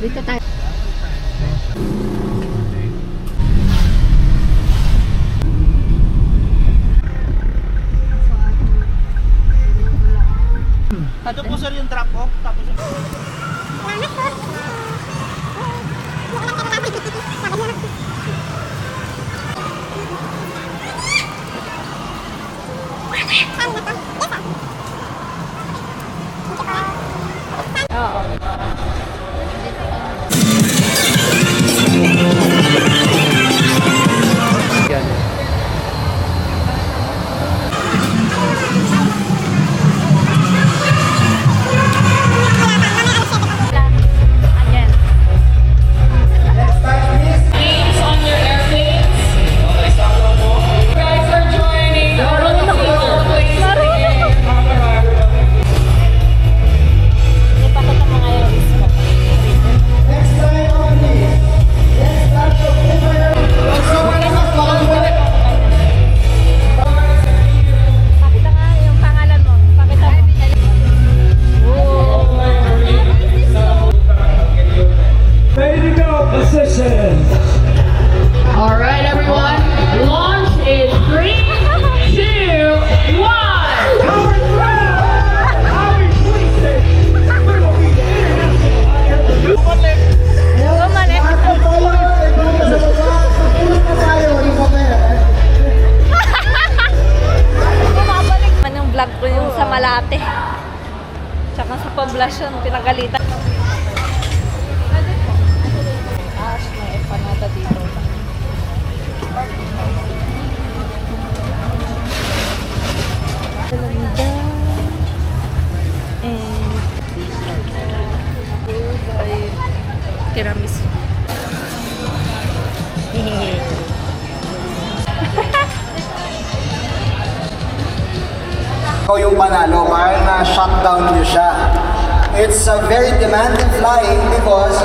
Dito tayo. Ito po sir yung trap off, tapos yung... Alright everyone, launch in 3, 2, 1! Anong vlog ko yung sa Malate. Tsaka sa poblasyon, pinagalitan. Ash, may empanada dito. Ganda. And tiramisu. Ikaw yung panalo, parang na-shutdown niyo siya. It's a very demanding flying because